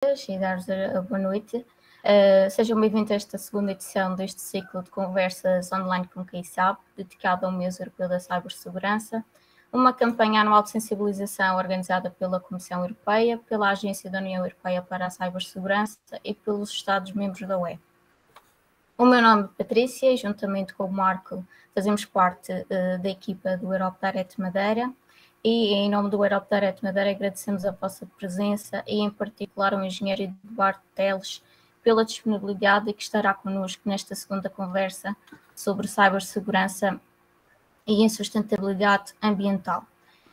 E dar-vos a boa noite. Sejam bem-vindos a esta segunda edição deste ciclo de conversas online com quem sabe, dedicado ao mês europeu da cibersegurança, uma campanha anual de sensibilização organizada pela Comissão Europeia, pela Agência da União Europeia para a Cibersegurança e pelos Estados-membros da UE. O meu nome é Patrícia e, juntamente com o Marco, fazemos parte da equipa do Europe Direct Madeira. E, em nome do Europe Direct Madeira, agradecemos a vossa presença e, em particular, ao engenheiro Eduardo Teles pela disponibilidade e que estará connosco nesta segunda conversa sobre cibersegurança e insustentabilidade ambiental.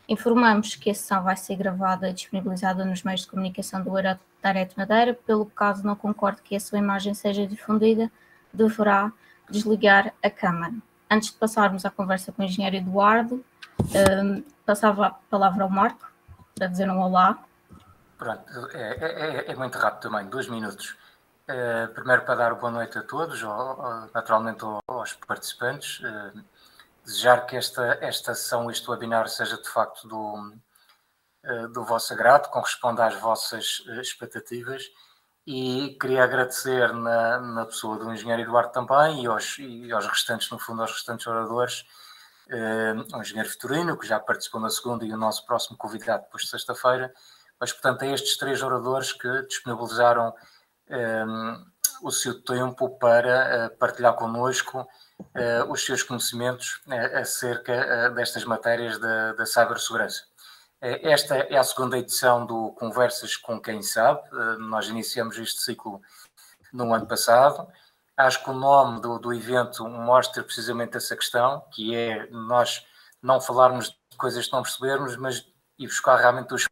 Informamos que a sessão vai ser gravada e disponibilizada nos meios de comunicação do Europe Direct Madeira. Pelo caso não concorde que a sua imagem seja difundida, deverá desligar a câmara. Antes de passarmos à conversa com o engenheiro Eduardo, passava a palavra ao Marco para dizer um olá. Pronto, é muito rápido também, 2 minutos. Primeiro para dar boa noite a todos, naturalmente aos participantes, desejar que esta sessão, este webinar, seja de facto do vosso agrado, corresponda às vossas expectativas, e queria agradecer na pessoa do engenheiro Eduardo também e aos restantes, no fundo, aos restantes oradores, o engenheiro Vitorino, que já participou na segunda, e o nosso próximo convidado depois de sexta-feira, mas, portanto, a estes 3 oradores que disponibilizaram o seu tempo para partilhar connosco os seus conhecimentos acerca destas matérias da cibersegurança. Esta é a segunda edição do Conversas com Quem Sabe. Nós iniciamos este ciclo no ano passado. Acho que o nome do evento mostra precisamente essa questão, que é nós não falarmos de coisas que não percebermos, mas ir buscar realmente os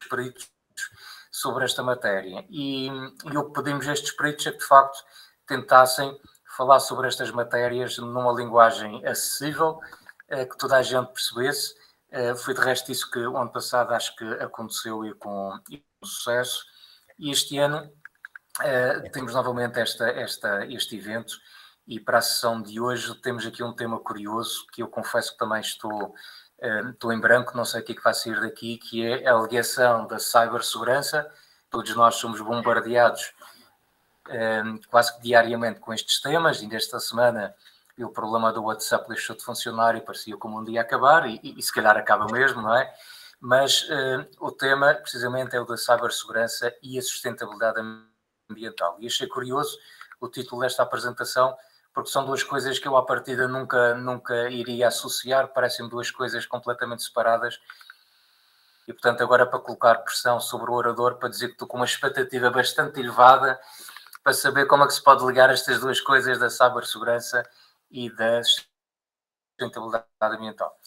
peritos sobre esta matéria. E o que pedimos a estes peritos é que, de facto, tentassem falar sobre estas matérias numa linguagem acessível, que toda a gente percebesse. Foi de resto isso que o ano passado acho que aconteceu e com sucesso. E este ano temos novamente este evento, e para a sessão de hoje temos aqui um tema curioso, que eu confesso que também estou em branco, não sei o que é que vai sair daqui, que é a alegação da cibersegurança. Todos nós somos bombardeados quase que diariamente com estes temas, e desta semana o problema do WhatsApp deixou de funcionar e parecia como um dia acabar, e se calhar acaba mesmo, não é? Mas o tema precisamente é o da cibersegurança e a sustentabilidade ambiental. E achei curioso o título desta apresentação, porque são 2 coisas que eu à partida nunca iria associar, parecem 2 coisas completamente separadas. E, portanto, agora para colocar pressão sobre o orador, para dizer que estou com uma expectativa bastante elevada para saber como é que se pode ligar estas 2 coisas da cibersegurança e da sustentabilidade ambiental.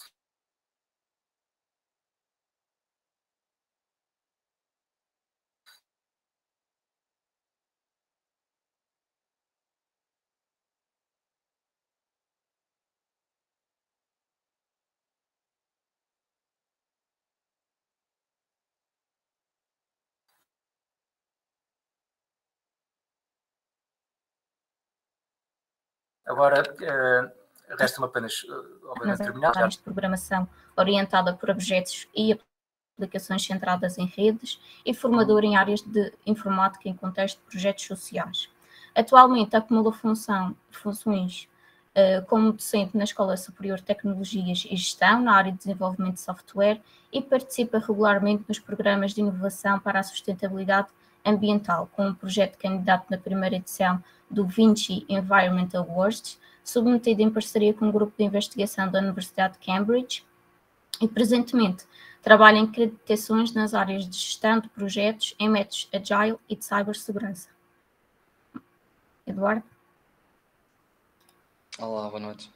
Agora, resta-me apenas, obviamente, terminar. Nas de programação orientada por objetos e aplicações centradas em redes e formador em áreas de informática em contexto de projetos sociais. Atualmente acumula funções como docente na Escola Superior de Tecnologias e Gestão, na área de desenvolvimento de software, e participa regularmente nos programas de inovação para a sustentabilidade ambiental, com um projeto candidato na primeira edição do Vinci Environment Awards, submetido em parceria com um grupo de investigação da Universidade de Cambridge, e presentemente trabalha em acreditações nas áreas de gestão de projetos em métodos agile e de cibersegurança. Eduardo? Olá, boa noite.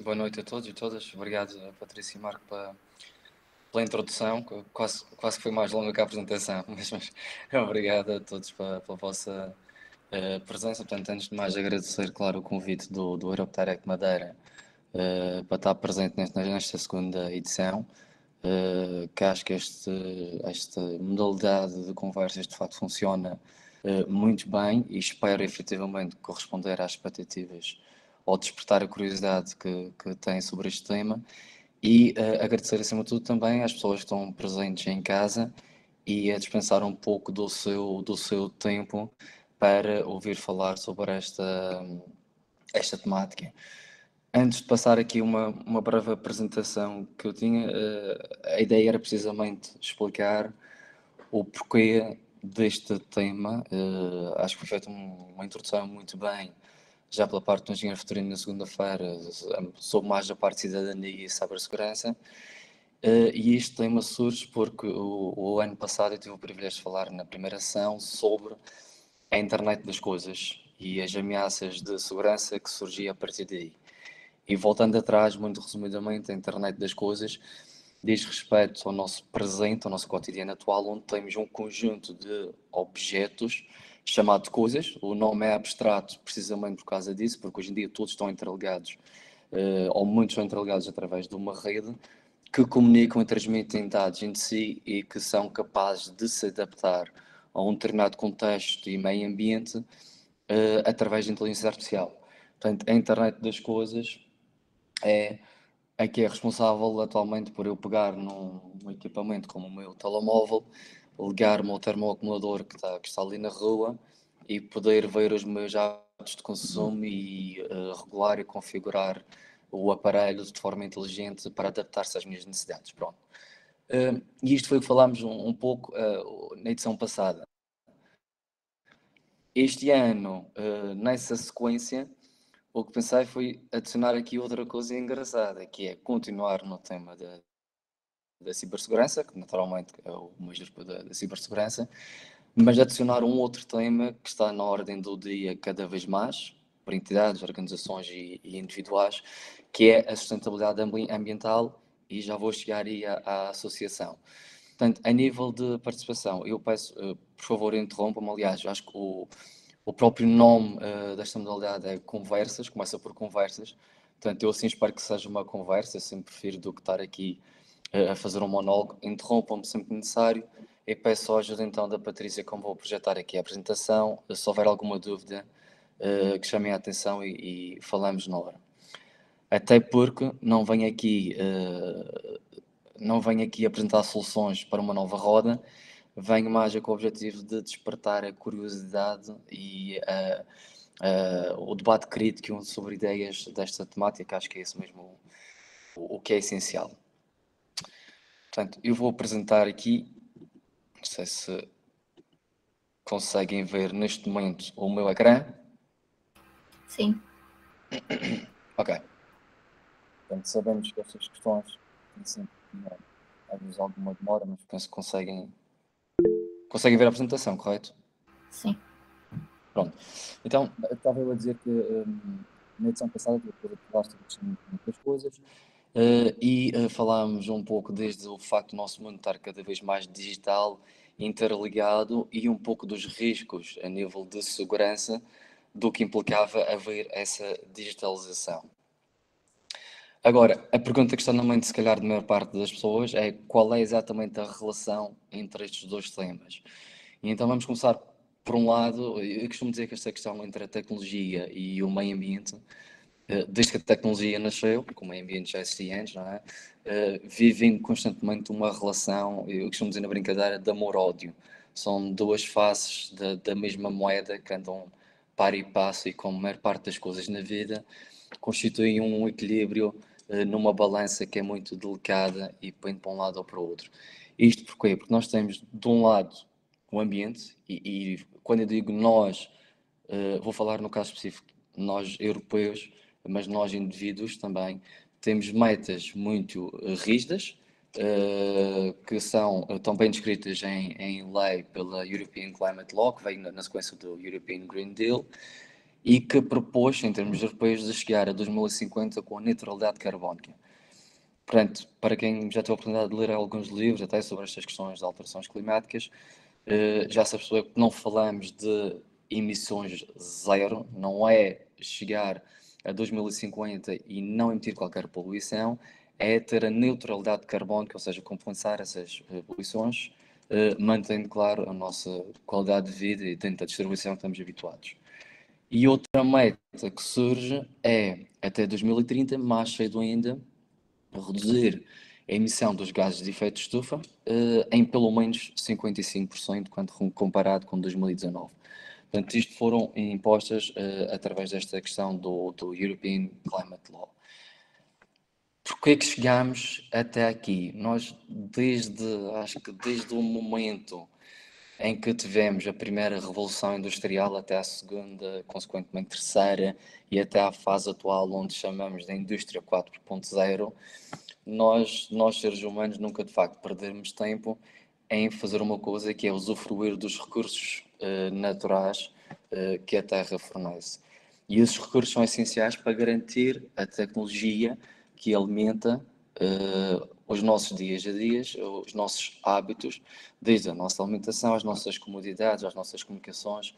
Boa noite a todos e todas. Obrigado, Patrícia e Marco, pela introdução, que quase que foi mais longa que a apresentação, mas obrigado a todos pela vossa presença. Portanto, antes de mais, agradecer, claro, o convite do Europe Direct Madeira para estar presente nesta segunda edição, que acho que esta modalidade de conversas de facto funciona muito bem, e espero efetivamente corresponder às expectativas ou despertar a curiosidade que têm sobre este tema, e agradecer acima de tudo também às pessoas que estão presentes em casa e a dispensar um pouco do seu tempo para ouvir falar sobre esta temática. Antes de passar aqui uma breve apresentação que eu tinha, a ideia era precisamente explicar o porquê deste tema. Acho que foi feita uma introdução muito bem, já pela parte do engenheiro Vitorino na segunda-feira, sobre mais da parte de cidadania e cibersegurança. E este tema surge porque o ano passado eu tive o privilégio de falar na primeira sessão sobre a internet das coisas e as ameaças de segurança que surgiam a partir daí. E voltando atrás, muito resumidamente, a internet das coisas diz respeito ao nosso presente, ao nosso cotidiano atual, onde temos um conjunto de objetos chamado coisas. O nome é abstrato precisamente por causa disso, porque hoje em dia todos estão interligados, ou muitos estão interligados através de uma rede, que comunicam e transmitem dados entre si e que são capazes de se adaptar a um determinado contexto e meio ambiente através de inteligência artificial. Portanto, a internet das coisas é a que é responsável atualmente por eu pegar num equipamento como o meu telemóvel, ligar o meu termoacumulador que está ali na rua e poder ver os meus hábitos de consumo e regular e configurar o aparelho de forma inteligente para adaptar-se às minhas necessidades. Pronto. E isto foi o que falámos um pouco na edição passada. Este ano, nessa sequência, o que pensei foi adicionar aqui outra coisa engraçada, que é continuar no tema da cibersegurança, que naturalmente é o major da cibersegurança, mas adicionar um outro tema que está na ordem do dia cada vez mais, por entidades, organizações e individuais, que é a sustentabilidade ambiental, e já vou chegar aí à associação. Portanto, a nível de participação, eu peço, por favor, interrompam-me. Aliás, eu acho que o próprio nome desta modalidade é conversas, começa por conversas. Portanto, eu assim espero que seja uma conversa, sempre prefiro do que estar aqui a fazer um monólogo. Interrompam-me sempre que necessário e peço a ajuda então da Patrícia, como vou projetar aqui a apresentação. Se houver alguma dúvida, que chamem a atenção e falamos na hora. Até porque não venho aqui apresentar soluções para uma nova roda, venho mais com o objetivo de despertar a curiosidade e o debate crítico sobre ideias desta temática. Acho que é isso mesmo o que é essencial. Portanto, eu vou apresentar aqui, não sei se conseguem ver neste momento o meu ecrã. Sim. Ok. Portanto, sabemos que estas questões têm sempre às vezes alguma demora, mas penso que conseguem ver a apresentação, correto? Sim. Pronto. Então, estava eu a dizer que na edição passada tu falaste sobre muitas coisas e falámos um pouco desde o facto do nosso mundo estar cada vez mais digital, interligado e um pouco dos riscos a nível de segurança do que implicava haver essa digitalização. Agora, a pergunta que está na mente, se calhar, da maior parte das pessoas é qual é exatamente a relação entre estes dois temas. E então vamos começar por um lado. Eu costumo dizer que esta questão entre a tecnologia e o meio ambiente, desde que a tecnologia nasceu, porque o meio ambiente já existia antes, não é? Vivem constantemente uma relação, eu costumo dizer na brincadeira, de amor-ódio. São duas faces da mesma moeda que andam par e passo e, como a maior parte das coisas na vida, constituem um equilíbrio numa balança que é muito delicada e põe para um lado ou para o outro. Isto porquê? Porque nós temos, de um lado, o ambiente, e quando eu digo nós, vou falar no caso específico, nós europeus, mas nós indivíduos também, temos metas muito rígidas, que estão bem descritas em lei pela European Climate Law, que vem na sequência do European Green Deal, e que propôs, em termos europeus, de chegar a 2050 com a neutralidade carbónica. Portanto, para quem já teve a oportunidade de ler alguns livros até sobre estas questões de alterações climáticas, já se percebeu que não falamos de emissões zero, não é chegar a 2050 e não emitir qualquer poluição, é ter a neutralidade carbónica, ou seja, compensar essas poluições, mantendo, claro, a nossa qualidade de vida e dentro da distribuição que estamos habituados. E outra meta que surge é, até 2030, mais cedo ainda, reduzir a emissão dos gases de efeito de estufa em pelo menos 55% quando comparado com 2019. Portanto, isto foram impostas através desta questão do European Climate Law. Porquê é que chegámos até aqui? Nós, acho que desde o momento em que tivemos a primeira revolução industrial até a segunda, consequentemente terceira, e até à fase atual, onde chamamos de indústria 4.0, nós seres humanos nunca de facto perdemos tempo em fazer uma coisa que é usufruir dos recursos naturais que a Terra fornece. E esses recursos são essenciais para garantir a tecnologia que alimenta os nossos dias a dias, os nossos hábitos, desde a nossa alimentação, às nossas comodidades, às nossas comunicações,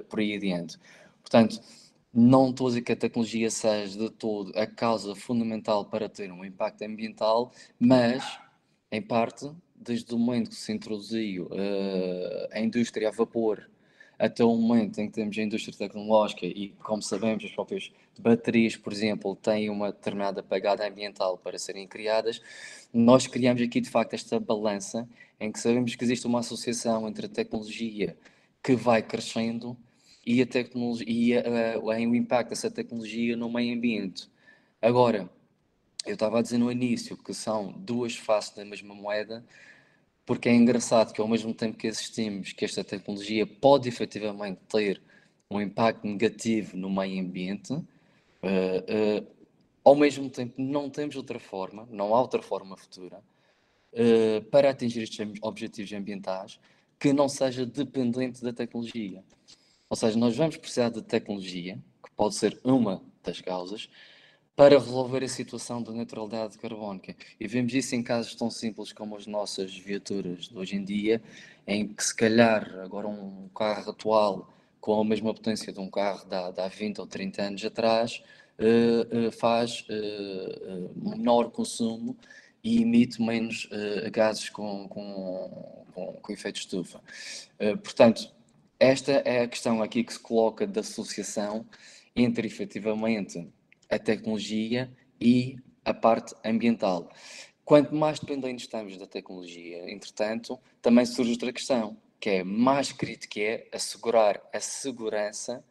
por aí adiante. Portanto, não estou a dizer que a tecnologia seja de todo a causa fundamental para ter um impacto ambiental, mas, em parte, desde o momento que se introduziu a indústria a vapor até o momento em que temos a indústria tecnológica e, como sabemos, as próprias baterias, por exemplo, têm uma determinada pegada ambiental para serem criadas, nós criamos aqui, de facto, esta balança em que sabemos que existe uma associação entre a tecnologia que vai crescendo e a tecnologia e o impacto dessa tecnologia no meio ambiente. Agora, eu estava a dizer no início que são duas faces da mesma moeda, porque é engraçado que ao mesmo tempo que existimos que esta tecnologia pode efetivamente ter um impacto negativo no meio ambiente, ao mesmo tempo não temos outra forma, não há outra forma futura para atingir estes objetivos ambientais que não seja dependente da tecnologia. Ou seja, nós vamos precisar de tecnologia, que pode ser uma das causas, para resolver a situação da neutralidade carbónica. E vemos isso em casos tão simples como as nossas viaturas de hoje em dia, em que se calhar agora um carro atual com a mesma potência de um carro de há 20 ou 30 anos atrás faz menor consumo e emite menos gases com efeito de estufa. Portanto, esta é a questão aqui que se coloca da associação entre efetivamente a tecnologia e a parte ambiental. Quanto mais dependentes estamos da tecnologia, entretanto, também surge outra questão, que é mais crítica, que é assegurar a segurança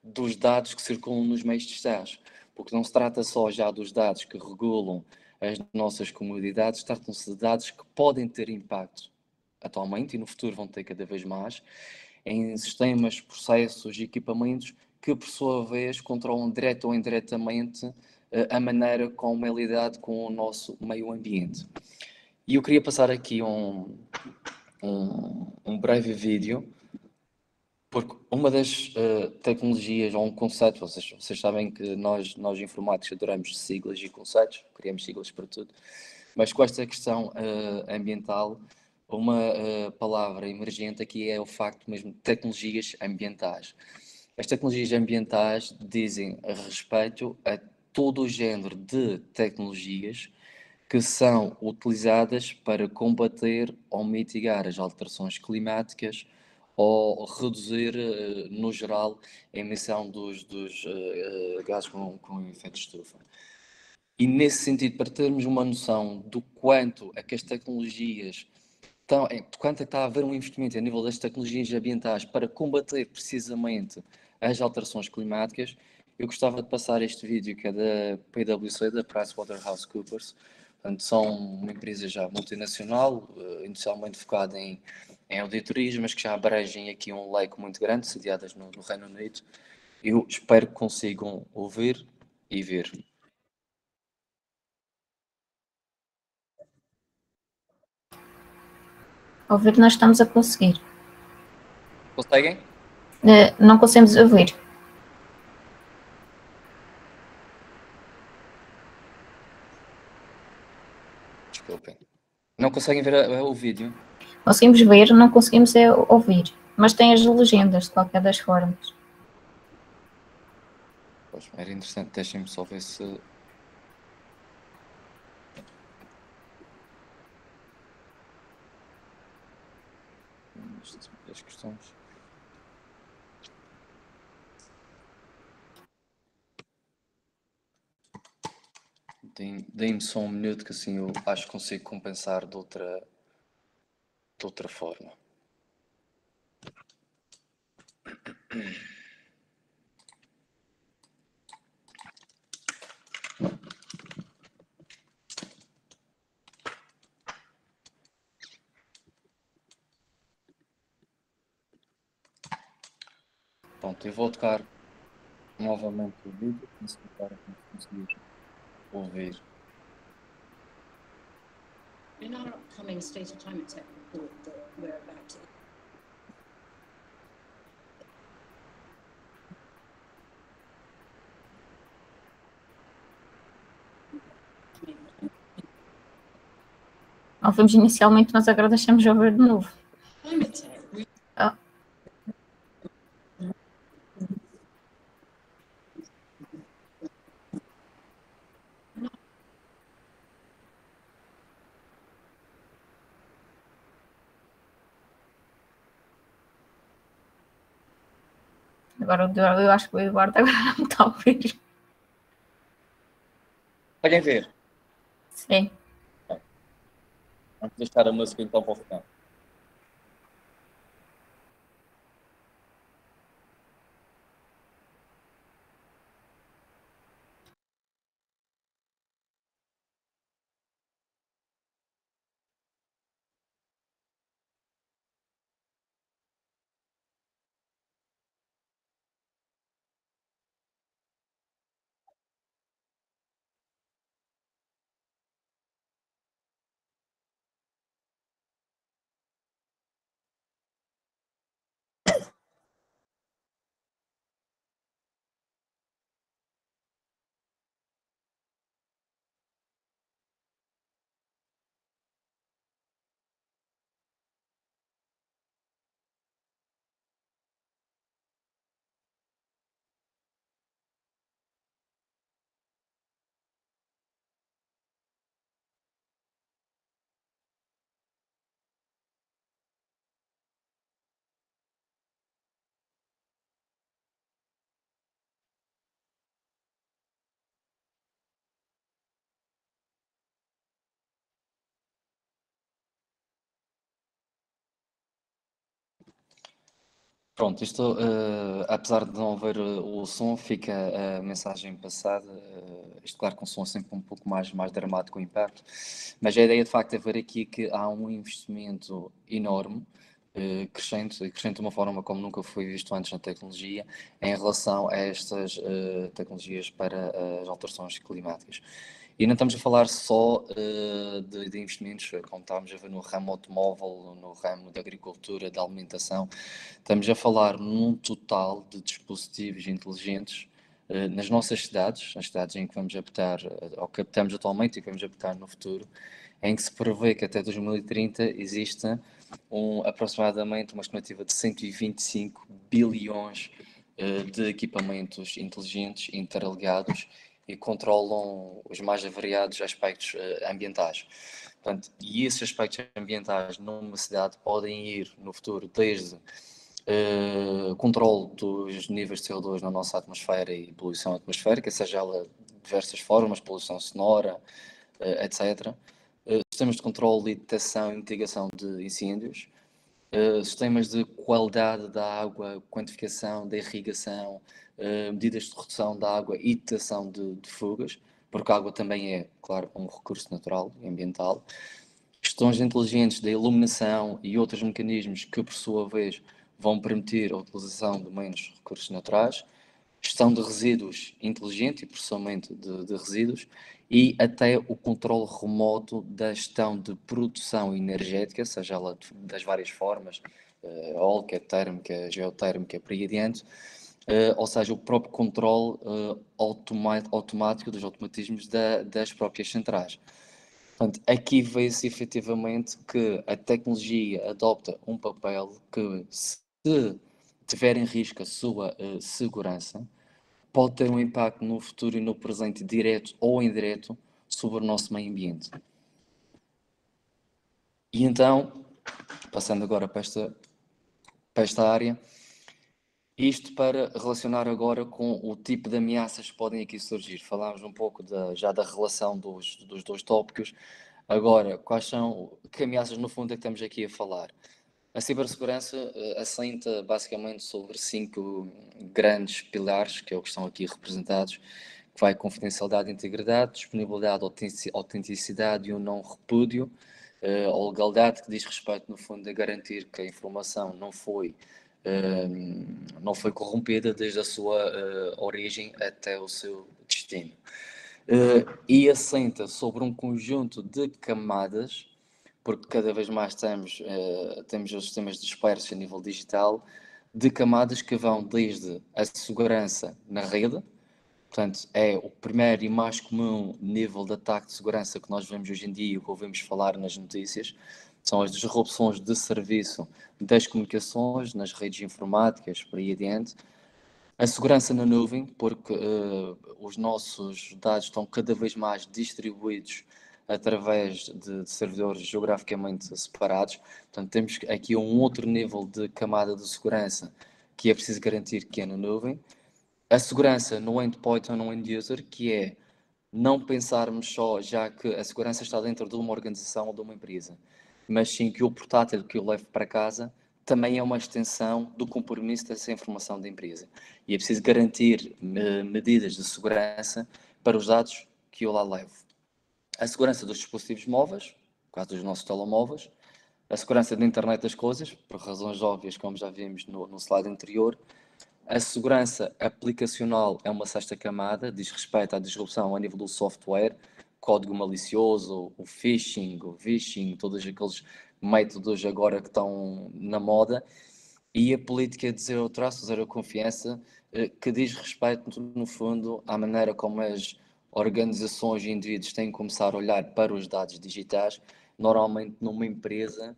dos dados que circulam nos meios digitais. Porque não se trata só já dos dados que regulam as nossas comodidades, tratam-se de dados que podem ter impacto atualmente e no futuro vão ter cada vez mais em sistemas, processos e equipamentos que, por sua vez, controlam direto ou indiretamente a maneira como é lidado com o nosso meio ambiente. E eu queria passar aqui um breve vídeo, porque uma das tecnologias ou um conceito, vocês sabem que nós informáticos adoramos siglas e conceitos, criamos siglas para tudo, mas com esta questão ambiental, uma palavra emergente aqui é o facto mesmo de tecnologias ambientais. As tecnologias ambientais dizem respeito a todo o género de tecnologias que são utilizadas para combater ou mitigar as alterações climáticas ou reduzir, no geral, a emissão dos gases com efeito de estufa. E nesse sentido, para termos uma noção do quanto é que as tecnologias quanto é que está a haver um investimento a nível das tecnologias ambientais para combater precisamente as alterações climáticas, eu gostava de passar este vídeo que é da PwC, da PricewaterhouseCoopers. Portanto, são uma empresa já multinacional, inicialmente focada em auditorias, mas que já abrangem aqui um leque muito grande, sediadas no Reino Unido. Eu espero que consigam ouvir e ver. Ouvir nós estamos a conseguir. Conseguem? Não conseguimos ouvir. Desculpem. Não conseguem ver o vídeo? Conseguimos ver, não conseguimos ouvir. Mas tem as legendas, de qualquer das formas. Pois, era interessante, deixem-me só ver se... as questões... Deem-me só um minuto que assim eu acho que consigo compensar de outra forma. Pronto, eu vou tocar novamente o vídeo, se conseguir ouvir. In our upcoming State of Climate Tech report that we're about to Ouvimos inicialmente, mas agora deixamos de ouvir de novo. climate tech, we Ah, agora eu acho que o Eduardo agora não me está a ouvir. Podem ver. Sim. Vamos deixar a música então para o final. Pronto, isto, apesar de não haver o som, fica a mensagem passada. Isto, claro, com som sempre um pouco mais dramático o impacto, mas a ideia de facto é ver aqui que há um investimento enorme, crescente, e crescente de uma forma como nunca foi visto antes na tecnologia, em relação a estas tecnologias para as alterações climáticas. E não estamos a falar só de investimentos, como estávamos a ver no ramo automóvel, no ramo da agricultura, da alimentação. Estamos a falar num total de dispositivos inteligentes nas nossas cidades, as cidades em que vamos habitar, ou que habitamos atualmente e que vamos habitar no futuro, em que se prevê que até 2030 exista aproximadamente uma estimativa de 125 bilhões de equipamentos inteligentes interligados e controlam os mais variados aspectos ambientais. Portanto, e esses aspectos ambientais numa cidade podem ir no futuro desde controle dos níveis de CO2 na nossa atmosfera e poluição atmosférica, seja ela de diversas formas, poluição sonora, etc. Sistemas de controle e detecção e mitigação de incêndios, sistemas de qualidade da água, quantificação da irrigação, medidas de redução da água e detecção de fugas, porque a água também é, claro, um recurso natural e ambiental. Gestões inteligentes da iluminação e outros mecanismos que, por sua vez, vão permitir a utilização de menos recursos naturais, gestão de resíduos inteligente e processamento de resíduos e até o controle remoto da gestão de produção energética, seja ela das várias formas, eólica, térmica, geotérmica, por aí adiante, ou seja, o próprio controle automático dos automatismos das próprias centrais. Portanto, aqui vê-se efetivamente que a tecnologia adopta um papel que, se tiver em risco a sua segurança, pode ter um impacto no futuro e no presente, direto ou indireto, sobre o nosso meio ambiente. E então, passando agora para esta área, Isto para relacionar agora com o tipo de ameaças que podem aqui surgir. Falámos um pouco já da relação dos dois tópicos. Agora, que ameaças no fundo é que estamos aqui a falar? A cibersegurança assenta basicamente sobre 5 grandes pilares, que é o que estão aqui representados, que vai confidencialidade e integridade, disponibilidade, autenticidade e o não repúdio, a legalidade, que diz respeito, no fundo, a garantir que a informação não foi corrompida desde a sua origem até o seu destino. E assenta sobre um conjunto de camadas, porque cada vez mais temos os sistemas dispersos a nível digital, de camadas que vão desde a segurança na rede, portanto é o primeiro e mais comum nível de ataque de segurança que nós vemos hoje em dia e o que ouvimos falar nas notícias, são as disrupções de serviço das comunicações, nas redes informáticas, por aí adiante. A segurança na nuvem, porque os nossos dados estão cada vez mais distribuídos através de servidores geograficamente separados. Portanto, temos aqui um outro nível de camada de segurança que é preciso garantir que é na nuvem. A segurança no endpoint ou no end user, que é não pensarmos só já que a segurança está dentro de uma organização ou de uma empresa, mas sim que o portátil que eu levo para casa também é uma extensão do compromisso dessa informação da empresa. E é preciso garantir medidas de segurança para os dados que eu lá levo. A segurança dos dispositivos móveis, no caso dos nossos telemóveis, a segurança da internet das coisas, por razões óbvias, como já vimos no slide anterior. A segurança aplicacional é uma sexta camada, diz respeito à disrupção a nível do software, código malicioso, o phishing, o vishing, todos aqueles métodos agora que estão na moda, e a política de zero trust, zero confiança, que diz respeito, no fundo, à maneira como as organizações e indivíduos têm que começar a olhar para os dados digitais. Normalmente, numa empresa,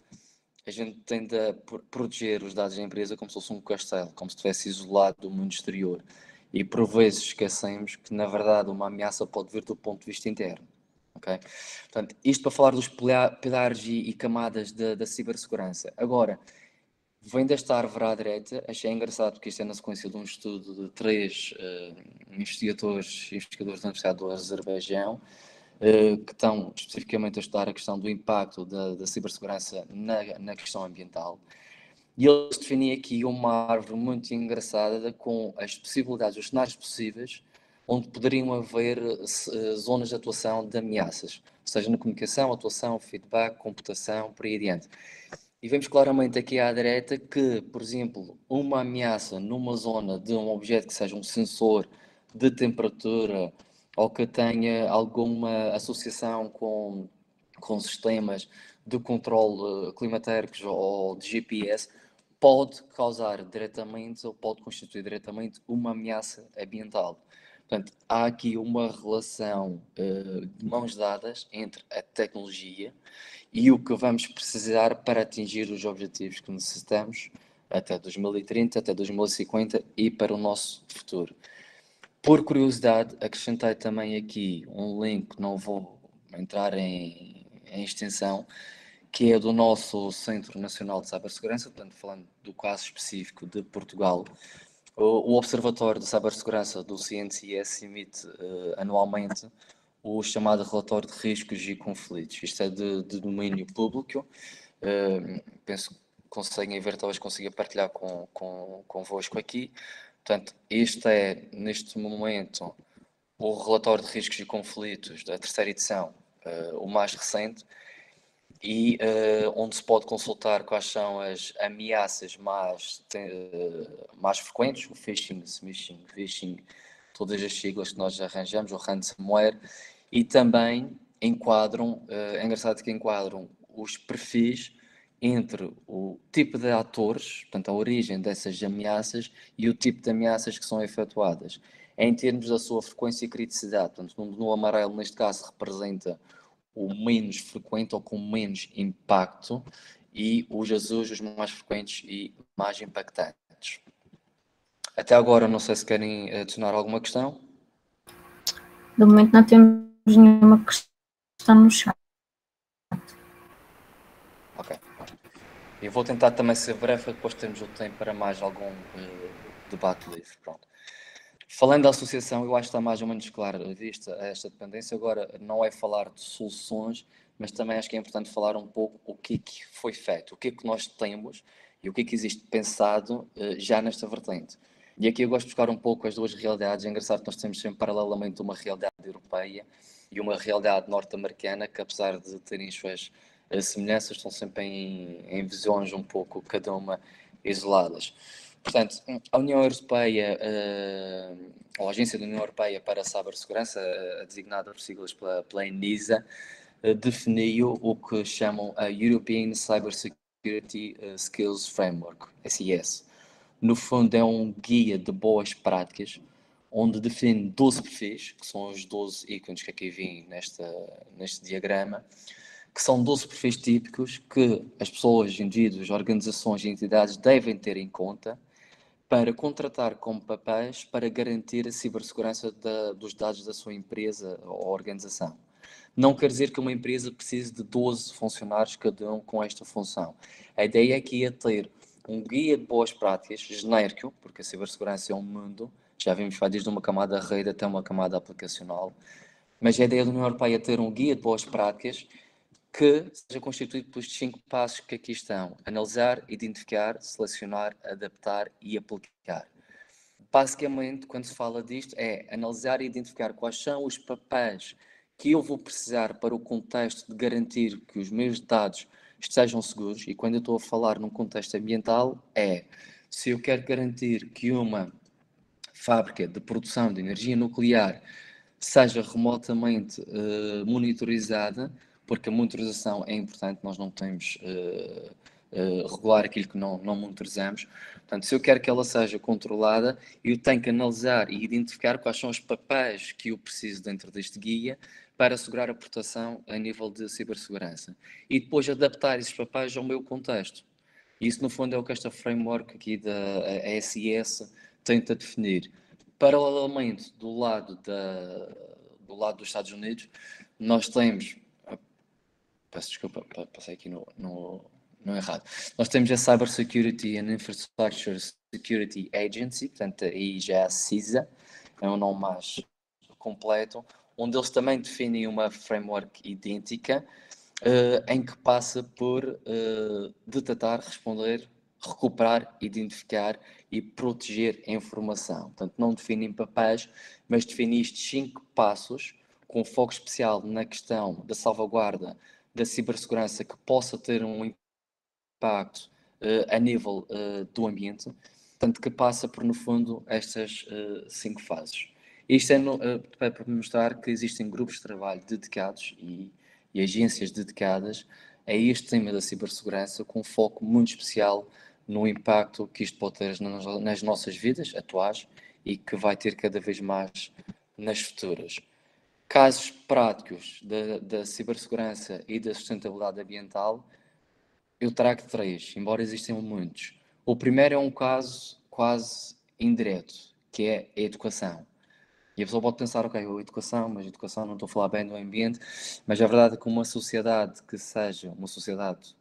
a gente tende a proteger os dados da empresa como se fosse um castelo, como se estivesse isolado do mundo exterior. E por vezes esquecemos que, na verdade, uma ameaça pode vir do ponto de vista interno. Okay? Portanto, isto para falar dos pilares e camadas da cibersegurança. Agora, vem desta árvore à direita, achei engraçado porque isto é na sequência de um estudo de 3 investigadores da Universidade do Azerbaijão, que estão especificamente a estudar a questão do impacto da cibersegurança na questão ambiental. E eles definem aqui uma árvore muito engraçada com as possibilidades, os cenários possíveis, onde poderiam haver zonas de atuação de ameaças, seja na comunicação, atuação, feedback, computação, por aí adiante. E vemos claramente aqui à direita que, por exemplo, uma ameaça numa zona de um objeto que seja um sensor de temperatura ou que tenha alguma associação com sistemas de controle climatéricos ou de GPS, pode causar diretamente ou pode constituir diretamente uma ameaça ambiental. Portanto, há aqui uma relação de mãos dadas entre a tecnologia e o que vamos precisar para atingir os objetivos que necessitamos até 2030, até 2050 e para o nosso futuro. Por curiosidade, acrescentei também aqui um link, não vou entrar em extensão, que é do nosso Centro Nacional de Cibersegurança, portanto, falando do caso específico de Portugal. O Observatório de Cibersegurança do CNCS emite anualmente o chamado relatório de riscos e conflitos. Isto é de domínio público. Penso que conseguem ver, talvez consiga partilhar convosco aqui. Portanto, este é, neste momento, o relatório de riscos e conflitos da terceira edição, o mais recente, e onde se pode consultar quais são as ameaças mais frequentes, o phishing, o smishing, phishing, todas as siglas que nós arranjamos, o ransomware, e também enquadram, é engraçado que enquadram os perfis entre o tipo de atores, portanto a origem dessas ameaças e o tipo de ameaças que são efetuadas, em termos da sua frequência e criticidade. Portanto, no amarelo, neste caso, representa o menos frequente ou com menos impacto, e os azuis os mais frequentes e mais impactantes. Até agora, não sei se querem adicionar alguma questão. De momento não temos nenhuma questão no chat. Ok. Eu vou tentar também ser breve, depois temos o tempo para mais algum debate livre. Pronto. Falando da associação, eu acho que está mais ou menos claro, vista esta dependência. Agora, não é falar de soluções, mas também acho que é importante falar um pouco o que foi feito, o que é que nós temos e o que é que existe pensado já nesta vertente. E aqui eu gosto de buscar um pouco as duas realidades. É engraçado que nós temos sempre paralelamente uma realidade europeia e uma realidade norte-americana que, apesar de terem suas semelhanças, estão sempre em visões um pouco, cada uma isoladas. Portanto, a União Europeia, ou a Agência da União Europeia para a Cibersegurança, designada por siglas pela ENISA, definiu o que chamam a European Cybersecurity Skills Framework, SIS. No fundo, é um guia de boas práticas, onde define 12 perfis, que são os 12 ícones que aqui vêm neste diagrama, que são 12 perfis típicos que as pessoas, indivíduos, organizações e entidades devem ter em conta para contratar como papéis para garantir a cibersegurança dos dados da sua empresa ou organização. Não quer dizer que uma empresa precise de 12 funcionários, cada um com esta função. A ideia aqui é ter um guia de boas práticas genérico, porque a cibersegurança é um mundo, já vimos falar desde uma camada rede até uma camada aplicacional, mas a ideia da União Europeia é ter um guia de boas práticas que seja constituído pelos 5 passos que aqui estão: analisar, identificar, selecionar, adaptar e aplicar. Basicamente, quando se fala disto, é analisar e identificar quais são os papéis que eu vou precisar para o contexto de garantir que os meus dados estejam seguros. E quando eu estou a falar num contexto ambiental, se eu quero garantir que uma fábrica de produção de energia nuclear seja remotamente monitorizada, porque a monitorização é importante, nós não podemos regular aquilo que não monitorizamos. Portanto, se eu quero que ela seja controlada, eu tenho que analisar e identificar quais são os papéis que eu preciso dentro deste guia para assegurar a proteção a nível de cibersegurança. E depois adaptar esses papéis ao meu contexto. Isso, no fundo, é o que esta framework aqui da SIS tenta definir. Paralelamente, do lado dos Estados Unidos, nós temos... Peço desculpa, passei aqui no errado. Nós temos a Cyber Security and Infrastructure Security Agency, portanto, aí já é a CISA, é um nome mais completo, onde eles também definem uma framework idêntica, em que passa por detectar, responder, recuperar, identificar e proteger a informação. Portanto, não definem papéis, mas definem estes 5 passos, com foco especial na questão da salvaguarda da cibersegurança que possa ter um impacto a nível do ambiente, portanto, que passa por, no fundo, estas 5 fases. Isto é para mostrar que existem grupos de trabalho dedicados e agências dedicadas a este tema da cibersegurança, com um foco muito especial no impacto que isto pode ter nas nossas vidas atuais e que vai ter cada vez mais nas futuras. Casos práticos da cibersegurança e da sustentabilidade ambiental, eu trago 3, embora existam muitos. O primeiro é um caso quase indireto, que é a educação. E a pessoa pode pensar, ok, a educação, mas a educação não estou a falar bem do ambiente, mas a verdade é que uma sociedade que seja uma sociedade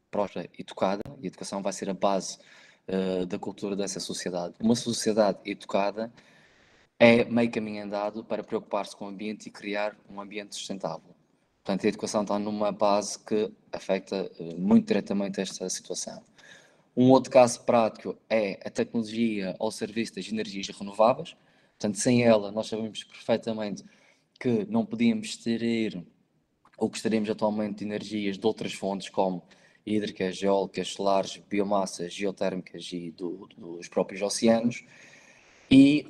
próspera e educada, e a educação vai ser a base da cultura dessa sociedade. Uma sociedade educada é meio caminho andado para preocupar-se com o ambiente e criar um ambiente sustentável. Portanto, a educação está numa base que afeta muito diretamente esta situação. Um outro caso prático é a tecnologia ao serviço das energias renováveis. Portanto, sem ela, nós sabemos perfeitamente que não podíamos extrair ou que estaremos atualmente de energias de outras fontes, como hídricas, eólicas, solares, biomassas, geotérmicas e dos próprios oceanos. E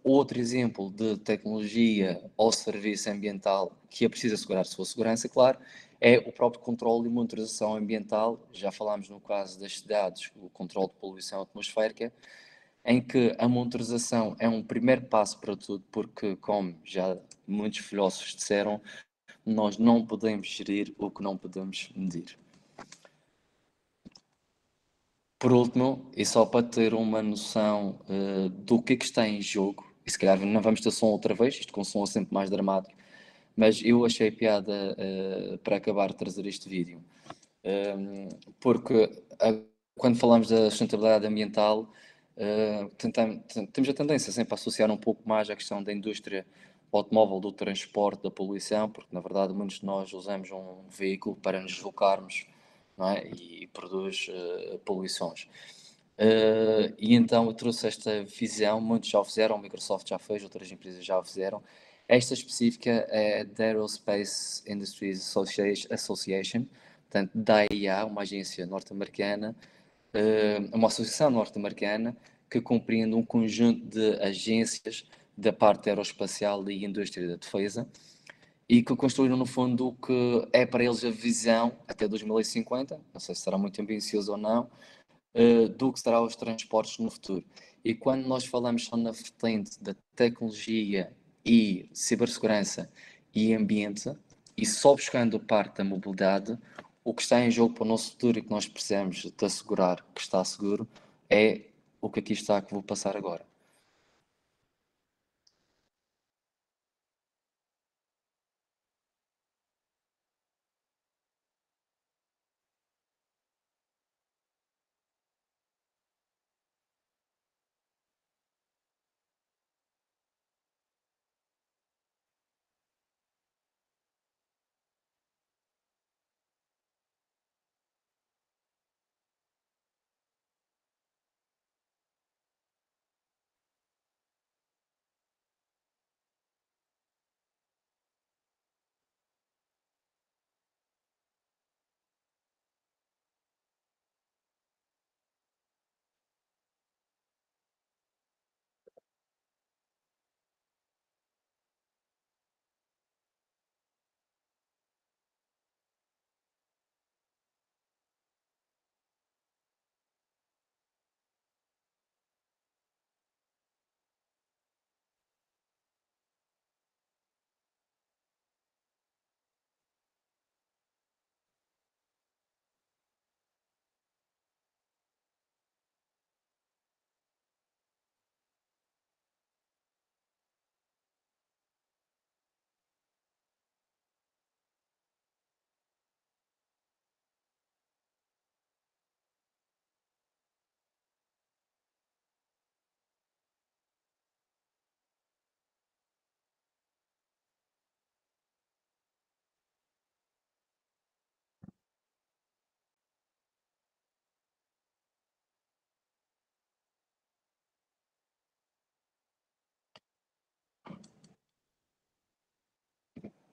outro exemplo de tecnologia ao serviço ambiental que é preciso assegurar a sua segurança, claro, é o próprio controle e monitorização ambiental. Já falámos no caso das cidades, o controle de poluição atmosférica, em que a monitorização é um primeiro passo para tudo, porque, como já muitos filósofos disseram, nós não podemos gerir o que não podemos medir. Por último, e só para ter uma noção do que está em jogo, e se calhar não vamos ter som outra vez, isto com som é sempre mais dramático, mas eu achei piada para acabar de trazer este vídeo. Porque quando falamos da sustentabilidade ambiental, temos a tendência sempre a associar um pouco mais a questão da indústria automóvel, do transporte, da poluição, porque na verdade muitos de nós usamos um veículo para nos deslocarmos, não é? E produz poluições. E então eu trouxe esta visão, muitos já o fizeram, a Microsoft já fez, outras empresas já o fizeram. Esta específica é da Aerospace Industries Association, portanto, DAIA, uma agência norte-americana, uma associação norte-americana que compreende um conjunto de agências da parte aeroespacial e indústria da defesa e que construíram, no fundo, o que é para eles a visão até 2050, não sei se será muito ambicioso ou não, do que será os transportes no futuro. E quando nós falamos só na vertente da tecnologia e cibersegurança e ambiente, e só buscando parte da mobilidade, o que está em jogo para o nosso futuro e que nós precisamos de assegurar que está seguro é o que aqui está que vou passar agora.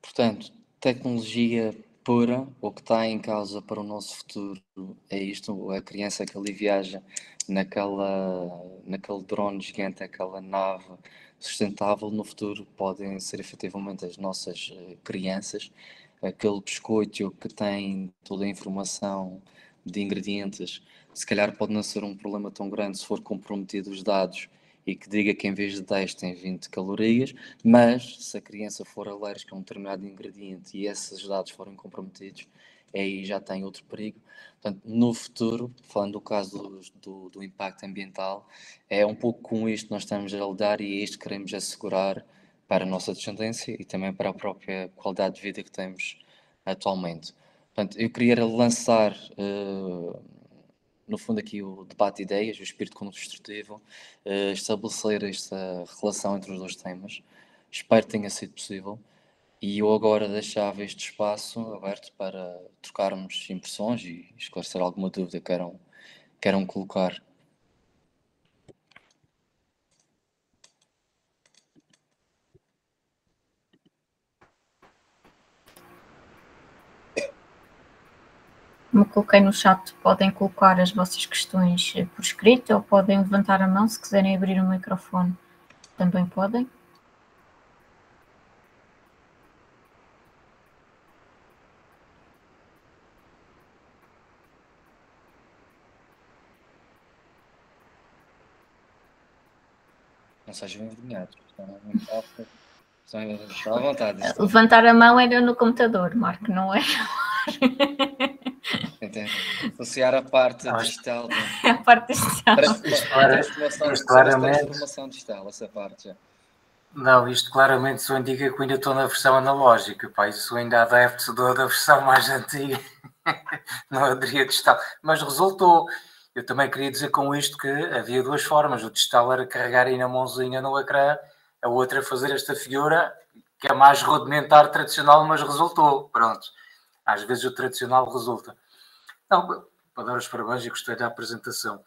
Portanto, tecnologia pura, o que está em causa para o nosso futuro é isto, a criança que ali viaja naquele drone gigante, aquela nave sustentável, no futuro podem ser efetivamente as nossas crianças, aquele biscoito que tem toda a informação de ingredientes, se calhar pode não ser um problema tão grande se for comprometido os dados e que diga que em vez de 10 tem 20 calorias, mas se a criança for alérgica a um determinado ingrediente e esses dados forem comprometidos, aí já tem outro perigo. Portanto, no futuro, falando do caso do impacto ambiental, é um pouco com isto que nós estamos a lidar e é isto que queremos assegurar para a nossa descendência e também para a própria qualidade de vida que temos atualmente. Portanto, eu queria lançar, no fundo, aqui o debate de ideias, o espírito construtivo, estabelecer esta relação entre os dois temas. Espero que tenha sido possível. E eu agora deixava este espaço aberto para trocarmos impressões e esclarecer alguma dúvida que queiram colocar. Como coloquei no chat, podem colocar as vossas questões por escrito ou podem levantar a mão se quiserem abrir o microfone. Também podem. Não sejam envergonhados. Estão à vontade. Levantar a mão era no computador, Marco, não é? Associar a parte digital. A parte digital. Transformação digital, essa parte já. Não, isto claramente só indica que eu ainda estou na versão analógica, pá, eu sou ainda adepto da versão mais antiga, não aderia digital, mas resultou. Eu também queria dizer com isto que havia duas formas. O digital era carregar aí na mãozinha no ecrã, a outra é fazer esta figura, que é mais rudimentar, tradicional, mas resultou. Pronto. Às vezes o tradicional resulta. Não, para dar os parabéns e gostei da apresentação.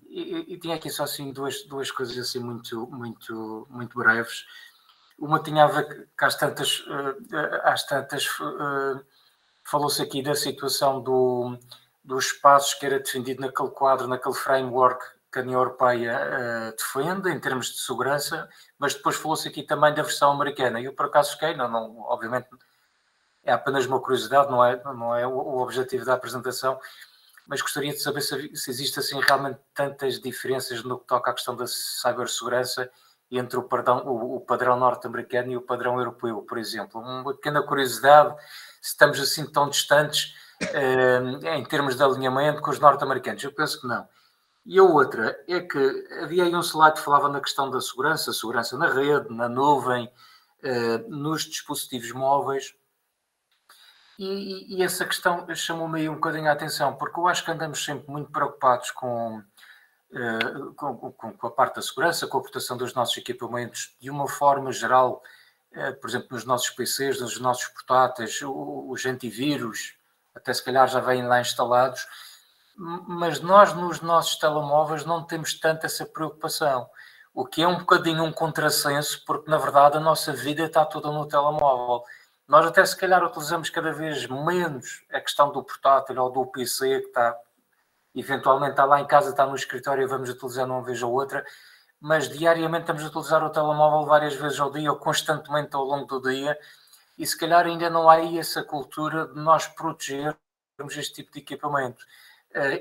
E tinha aqui só assim duas coisas assim muito breves. Uma tinha a ver que às tantas falou-se aqui da situação dos espaços que era defendido naquele quadro, naquele framework que a União Europeia defende em termos de segurança, mas depois falou-se aqui também da versão americana. E eu por acaso fiquei, obviamente é apenas uma curiosidade, não é o objetivo da apresentação, mas gostaria de saber se existe assim realmente tantas diferenças no que toca à questão da cibersegurança entre o padrão norte-americano e o padrão europeu, por exemplo. Uma pequena curiosidade, se estamos assim tão distantes em termos de alinhamento com os norte-americanos. Eu penso que não. E a outra é que havia aí um slide que falava na questão da segurança na rede, na nuvem, nos dispositivos móveis. E essa questão chamou-me aí um bocadinho a atenção, porque eu acho que andamos sempre muito preocupados com a parte da segurança, com a proteção dos nossos equipamentos de uma forma geral, por exemplo, nos nossos PCs, nos nossos portáteis, os antivírus, até se calhar já vêm lá instalados, mas nós nos nossos telemóveis não temos tanto essa preocupação, o que é um bocadinho um contrassenso, porque na verdade a nossa vida está toda no telemóvel. Nós até se calhar utilizamos cada vez menos a questão do portátil ou do PC, que eventualmente está lá em casa, está no escritório e vamos utilizando uma vez ou outra, mas diariamente estamos a utilizar o telemóvel várias vezes ao dia ou constantemente ao longo do dia, e se calhar ainda não há aí essa cultura de nós protegermos este tipo de equipamento.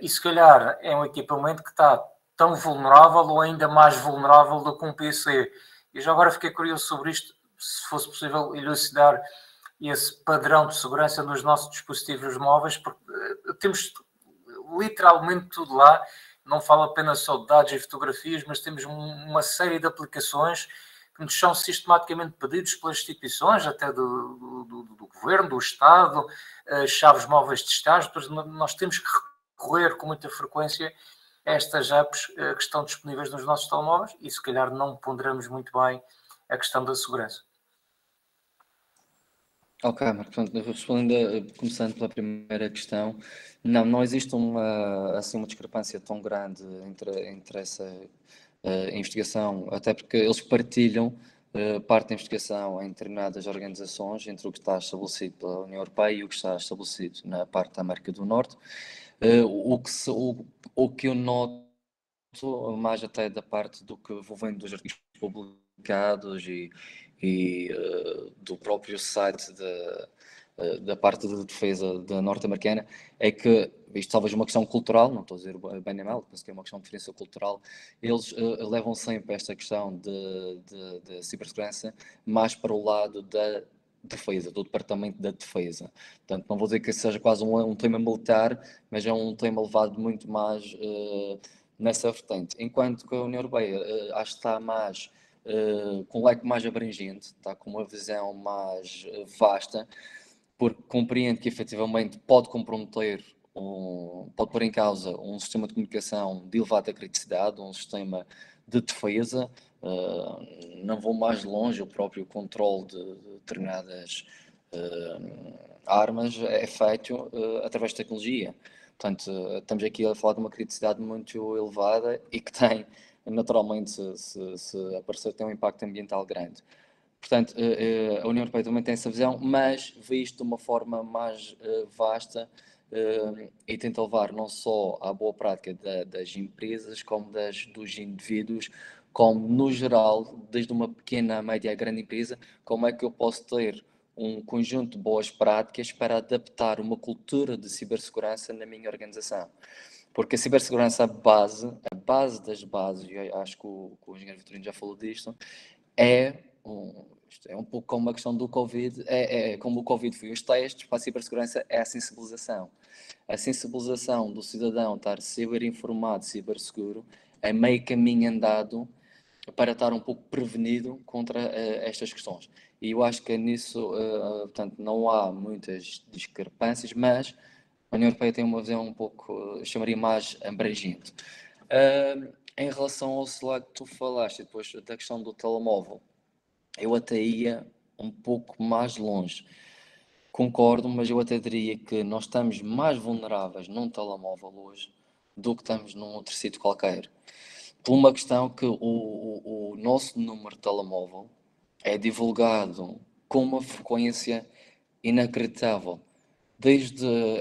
E se calhar é um equipamento que está tão vulnerável ou ainda mais vulnerável do que um PC. E já agora fiquei curioso sobre isto, se fosse possível elucidar esse padrão de segurança nos nossos dispositivos móveis, porque temos literalmente tudo lá, não falo apenas só de dados e fotografias, mas temos uma série de aplicações que nos são sistematicamente pedidos pelas instituições, até do governo, do Estado, chaves móveis de estágio, nós temos que recorrer com muita frequência a estas apps que estão disponíveis nos nossos telemóveis e se calhar não ponderamos muito bem a questão da segurança. Ok, Marco, portanto, respondendo, começando pela primeira questão, não existe uma discrepância tão grande entre essa investigação, até porque eles partilham parte da investigação em determinadas organizações, entre o que está estabelecido pela União Europeia e o que está estabelecido na parte da América do Norte. O que eu noto, mais até da parte do que vou vendo dos artigos publicados e do próprio site da parte de defesa da norte-americana, é que isto talvez uma questão cultural, não estou a dizer bem nem mal, penso que é uma questão de diferença cultural, eles levam sempre esta questão de cibersegurança mais para o lado da defesa, do Departamento da Defesa. Portanto, não vou dizer que seja quase um tema militar, mas é um tema levado muito mais nessa vertente. Enquanto que a União Europeia acho que está mais com um leque mais abrangente, está com uma visão mais vasta, porque compreende que efetivamente pode comprometer, pode pôr em causa um sistema de comunicação de elevada criticidade, um sistema de defesa. Não vou mais longe, o próprio controle de determinadas armas é feito através de tecnologia. Portanto, estamos aqui a falar de uma criticidade muito elevada e que tem, naturalmente, se aparecer, tem um impacto ambiental grande. Portanto, a União Europeia também tem essa visão, mas vê isto de uma forma mais vasta e tenta levar não só à boa prática das empresas, como dos indivíduos, como no geral, desde uma pequena, média a grande empresa, como é que eu posso ter um conjunto de boas práticas para adaptar uma cultura de cibersegurança na minha organização. Porque a cibersegurança, a base das bases, e acho que o engenheiro Vitorino já falou disto, isto é um pouco como a questão do Covid, como o Covid foi os testes, para a cibersegurança é a sensibilização. A sensibilização do cidadão estar ciberinformado, ciberseguro, é meio caminho andado para estar um pouco prevenido contra estas questões. E eu acho que nisso, portanto, não há muitas discrepâncias, mas a União Europeia tem uma visão um pouco, eu chamaria mais abrangente. Em relação ao slide que tu falaste, depois da questão do telemóvel, eu até ia um pouco mais longe. Concordo, mas eu até diria que nós estamos mais vulneráveis num telemóvel hoje do que estamos num outro sítio qualquer. Por uma questão que o nosso número de telemóvel é divulgado com uma frequência inacreditável.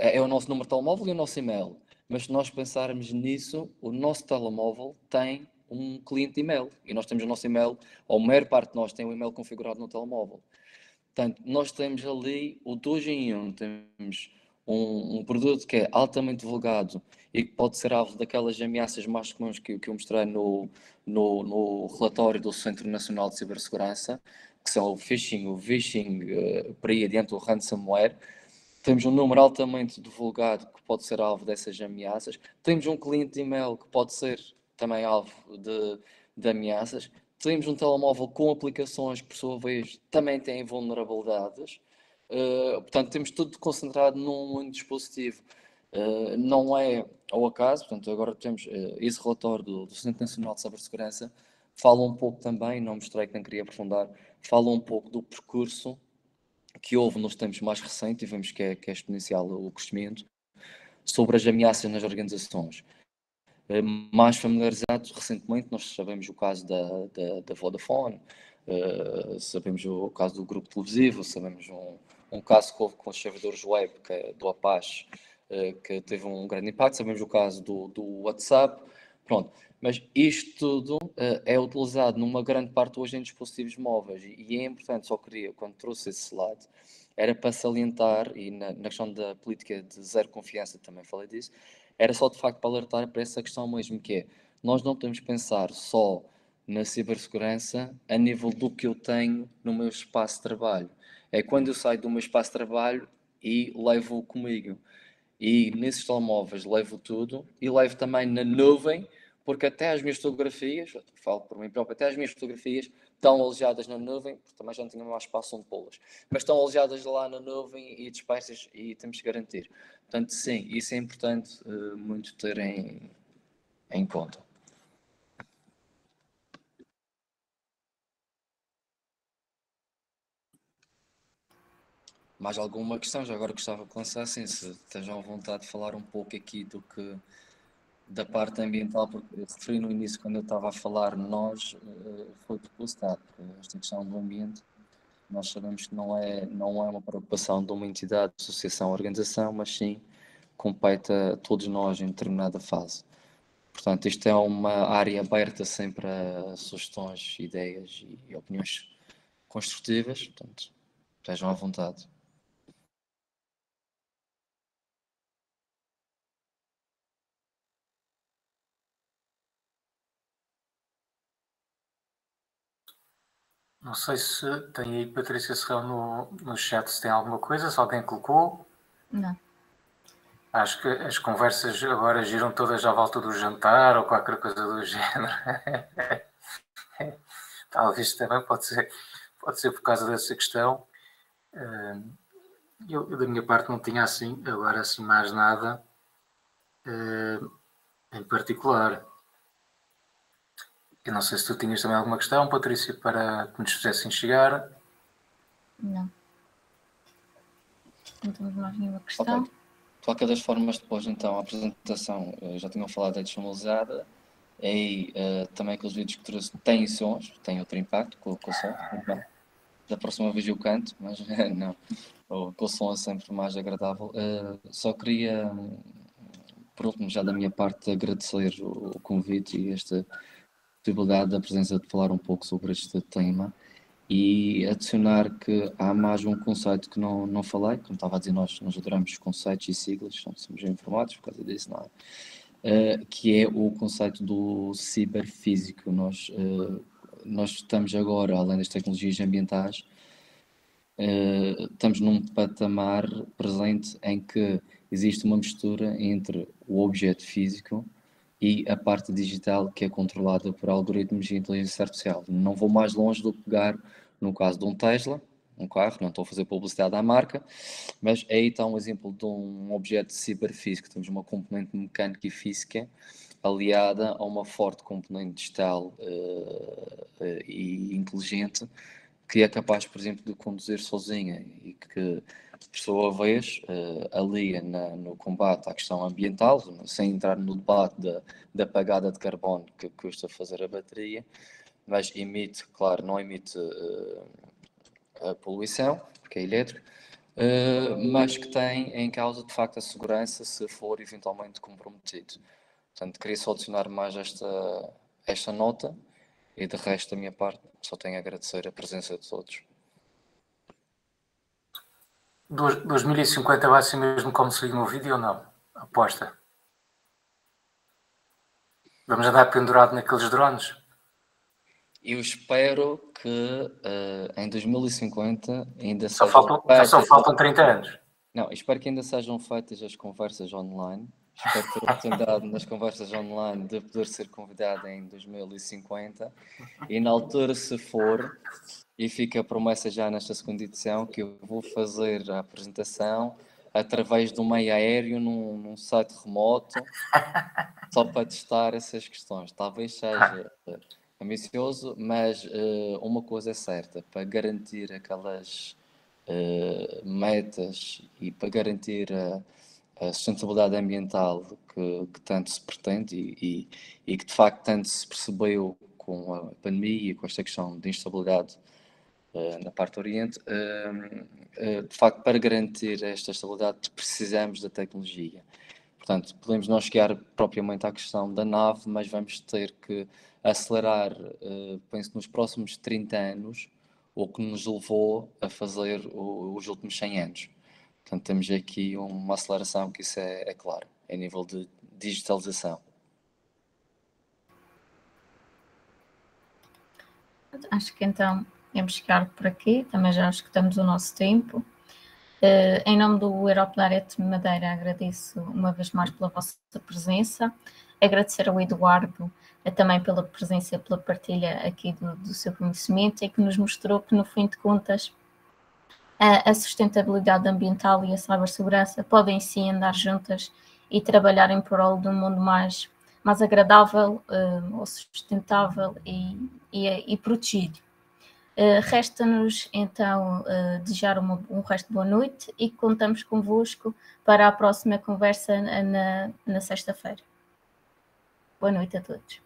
É o nosso número de telemóvel e o nosso e-mail. Mas se nós pensarmos nisso, o nosso telemóvel tem um cliente de e-mail. E nós temos o nosso e-mail, ou a maior parte de nós tem o e-mail configurado no telemóvel. Portanto, nós temos ali o 2 em 1. Temos um produto que é altamente divulgado e que pode ser alvo daquelas ameaças mais comuns que eu mostrei no relatório do Centro Nacional de Cibersegurança, que são o phishing, o vishing, por aí adiante, o ransomware. Temos um número altamente divulgado que pode ser alvo dessas ameaças. Temos um cliente de e-mail que pode ser também alvo de ameaças. Temos um telemóvel com aplicações que, por sua vez, também têm vulnerabilidades. Portanto, temos tudo concentrado num único dispositivo. Não é ao acaso, portanto, agora temos esse relatório do Centro Nacional de Cibersegurança, fala um pouco também, não mostrei que não queria aprofundar, fala um pouco do percurso que houve nos tempos mais recentes, e vemos que é exponencial o crescimento, sobre as ameaças nas organizações. Mais familiarizados, recentemente, nós sabemos o caso da Vodafone, sabemos o caso do grupo televisivo, sabemos um caso que houve com os servidores web, que é do Apache, que teve um grande impacto, sabemos o caso do WhatsApp, pronto. Mas isto tudo é utilizado numa grande parte hoje em dispositivos móveis, e é importante, só queria, quando trouxe esse slide, era para salientar, e na questão da política de zero confiança também falei disso, era só de facto para alertar para essa questão mesmo, que é, nós não podemos pensar só na cibersegurança a nível do que eu tenho no meu espaço de trabalho. É quando eu saio do meu espaço de trabalho e levo comigo. E nesses telemóveis levo tudo e levo também na nuvem, porque até as minhas fotografias, falo por mim próprio, até as minhas fotografias estão alojadas na nuvem, porque também já não tinha mais espaço onde pô-las, mas estão alojadas lá na nuvem e dispersas, e temos que garantir. Portanto, sim, isso é importante muito ter em conta. Mais alguma questão? Já agora gostava que lançassem, se estejam à vontade de falar um pouco aqui da parte ambiental, porque eu referi no início, quando eu estava a falar nós, foi propositado, porque esta questão do ambiente, nós sabemos que não é uma preocupação de uma entidade, associação, organização, mas sim compete a todos nós em determinada fase. Portanto, isto é uma área aberta sempre a sugestões, ideias e opiniões construtivas, portanto, estejam à vontade. Não sei se tem aí Patrícia Serrão no chat, se tem alguma coisa, se alguém colocou. Não. Acho que as conversas agora giram todas à volta do jantar ou qualquer coisa do género. Talvez também pode ser por causa dessa questão. Eu da minha parte não tinha assim, agora assim mais nada em particular. Eu não sei se tu tinhas também alguma questão, Patrícia, para que nos fizessem chegar. Não. Não temos mais nenhuma questão. Okay. De qualquer das formas, depois então a apresentação, já tinham falado da edicionalizada, e também aqueles vídeos que trouxe têm sons, têm outro impacto com o som. Da próxima vez eu canto, mas não, o som é sempre mais agradável. Só queria, por último, já da minha parte, agradecer o convite e esta possibilidade da presença de falar um pouco sobre este tema, e adicionar que há mais um conceito que não falei, como estava a dizer, nós adoramos conceitos e siglas, somos informados por causa disso, não é? Que é o conceito do ciberfísico. Nós estamos agora, além das tecnologias ambientais, estamos num patamar presente em que existe uma mistura entre o objeto físico e a parte digital, que é controlada por algoritmos de inteligência artificial. Não vou mais longe do que pegar no caso de um Tesla, um carro, não estou a fazer publicidade à marca, mas aí está um exemplo de um objeto de ciberfísica. Temos uma componente mecânica e física aliada a uma forte componente digital e inteligente, que é capaz, por exemplo, de conduzir sozinha e que, por sua vez, alia no combate à questão ambiental, sem entrar no debate da pegada de carbono que custa fazer a bateria, mas emite, claro, não emite a poluição, porque é elétrico, mas que tem em causa, de facto, a segurança se for eventualmente comprometido. Portanto, queria só adicionar mais esta nota e, de resto, da minha parte, só tenho a agradecer a presença de todos. 2050 vai ser mesmo como se viu no vídeo ou não? Aposta. Vamos andar pendurado naqueles drones? Eu espero que em 2050 ainda Já sejam só faltam 30 anos. Não, espero que ainda sejam feitas as conversas online. Espero ter a oportunidade nas conversas online de poder ser convidado em 2050. E na altura, se for, e fica a promessa já nesta segunda edição, que eu vou fazer a apresentação através de um meio aéreo num site remoto, só para testar essas questões. Talvez seja ambicioso, mas uma coisa é certa, para garantir aquelas metas e para garantir a sustentabilidade ambiental que tanto se pretende e que de facto tanto se percebeu com a pandemia e com esta questão de instabilidade na parte do Oriente, de facto para garantir esta estabilidade precisamos da tecnologia. Portanto, podemos não chegar propriamente à questão da nave, mas vamos ter que acelerar, penso, nos próximos 30 anos, o que nos levou a fazer os últimos 100 anos. Portanto, temos aqui uma aceleração que isso é claro, a nível de digitalização. Acho que então vamos chegar por aqui, também já escutamos o nosso tempo. Em nome do Aeroplanet Madeira, agradeço uma vez mais pela vossa presença, agradecer ao Eduardo também pela presença, pela partilha aqui do seu conhecimento e que nos mostrou que, no fim de contas, a sustentabilidade ambiental e a cibersegurança podem sim andar juntas e trabalhar em prol de um mundo mais agradável, ou sustentável e protegido. Resta-nos então desejar um resto de boa noite e contamos convosco para a próxima conversa na sexta-feira. Boa noite a todos.